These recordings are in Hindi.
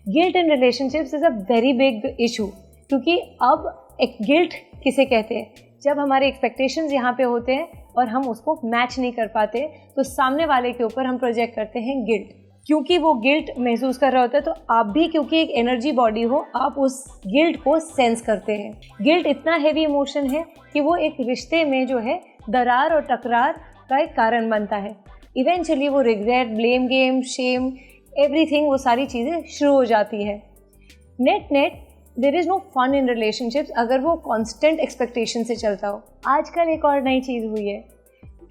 Guilt in relationships is a very big issue, क्योंकि अब एक गिल्ट किसे कहते हैं, जब हमारे एक्सपेक्टेशंस यहाँ पे होते हैं और हम उसको मैच नहीं कर पाते तो सामने वाले के ऊपर हम प्रोजेक्ट करते हैं गिल्ट। क्योंकि वो गिल्ट महसूस कर रहा होता है तो आप भी, क्योंकि एक एनर्जी बॉडी हो, आप उस गिल्ट को सेंस करते हैं। गिल्ट इतना हैवी इमोशन है कि वो एक रिश्ते में जो है दरार और टकरार का एक कारण बनता है। इवेंचुअली वो regret, blame game, shame, everything, वो सारी चीज़ें शुरू हो जाती है। Net there is no fun in relationships अगर वो कांस्टेंट एक्सपेक्टेशन से चलता हो। आजकल एक और नई चीज़ हुई है,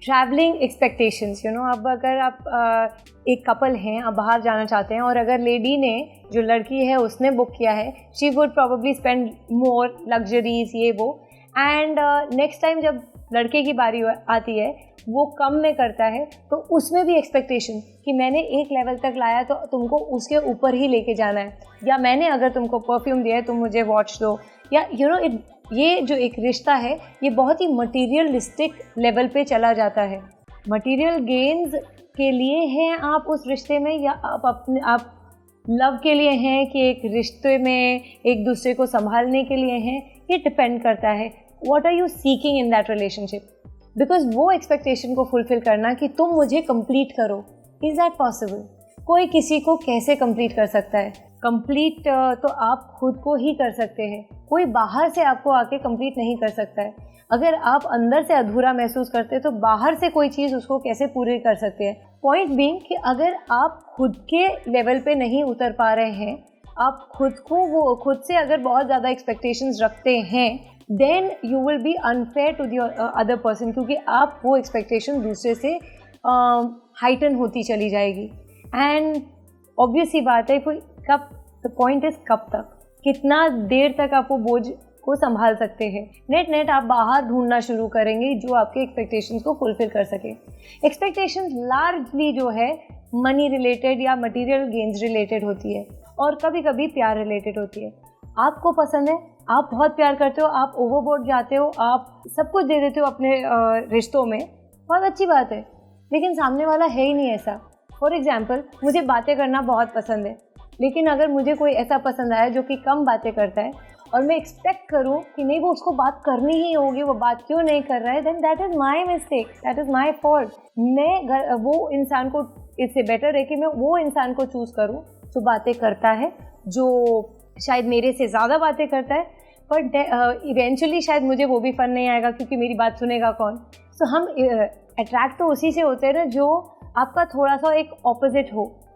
ट्रैवलिंग एक्सपेक्टेशंस। अब अगर आप एक कपल हैं, आप बाहर जाना चाहते हैं और अगर लेडी ने, जो लड़की है उसने बुक किया है, she would probably spend more luxuries, ये वो, एंड नेक्स्ट टाइम जब लड़के की बारी आती है वो कम में करता है, तो उसमें भी एक्सपेक्टेशन कि मैंने एक लेवल तक लाया तो तुमको उसके ऊपर ही लेके जाना है, या मैंने अगर तुमको परफ्यूम दिया है तुम मुझे वॉच दो, या ये जो एक रिश्ता है ये बहुत ही मटीरियलिस्टिक लेवल पे चला जाता है। मटीरियल गेन्स के लिए हैं आप उस रिश्ते में, या आप लव के लिए हैं कि एक रिश्ते में एक दूसरे को संभालने के लिए हैं, ये डिपेंड करता है what are you seeking in that relationship. Because वो एक्सपेक्टेशन को फुलफिल करना कि तुम मुझे कंप्लीट करो, इज़ दैट पॉसिबल? कोई किसी को कैसे कंप्लीट कर सकता है? कंप्लीट तो आप खुद को ही कर सकते हैं, कोई बाहर से आपको आके कंप्लीट नहीं कर सकता है। अगर आप अंदर से अधूरा महसूस करते हैं तो बाहर से कोई चीज़ उसको कैसे पूरी कर सकते हैं? पॉइंट बीइंग कि अगर आप खुद के लेवल पे नहीं उतर पा रहे हैं, आप खुद से अगर बहुत ज़्यादा एक्सपेक्टेशंस रखते हैं, then you will be unfair to the other person, क्योंकि आप वो एक्सपेक्टेशन दूसरे से हाइटन होती चली जाएगी। एंड ऑब्वियस ही बात है, कब, द पॉइंट इज कब तक, कितना देर तक आप वो बोझ को संभाल सकते हैं। नेट आप बाहर ढूंढना शुरू करेंगे जो आपके एक्सपेक्टेशंस को फुलफिल कर सके। एक्सपेक्टेशंस लार्जली जो है मनी रिलेटेड या मटेरियल गेन्स रिलेटेड होती है, और कभी कभी प्यार रिलेटेड होती है। आपको पसंद है, आप बहुत प्यार करते हो, आप ओवरबोर्ड जाते हो, आप सब कुछ दे देते हो अपने रिश्तों में, बहुत अच्छी बात है, लेकिन सामने वाला है ही नहीं ऐसा। फॉर एग्जाम्पल, मुझे बातें करना बहुत पसंद है, लेकिन अगर मुझे कोई ऐसा पसंद आया जो कि कम बातें करता है और मैं एक्सपेक्ट करूं कि नहीं वो उसको बात करनी ही होगी, वो बात क्यों नहीं कर रहा है, then that is my mistake, that is my fault. मैं वो इंसान को, इससे बेटर है कि मैं वो इंसान को चूज़ करूं जो बातें करता है, जो शायद मेरे से ज़्यादा बातें करता है, पर इवेंचुअली शायद मुझे वो भी फन नहीं आएगा क्योंकि मेरी बात सुनेगा कौन। सो हम अट्रैक्ट तो उसी से होते हैं ना जो आपका थोड़ा सा एक ऑपोजिट हो,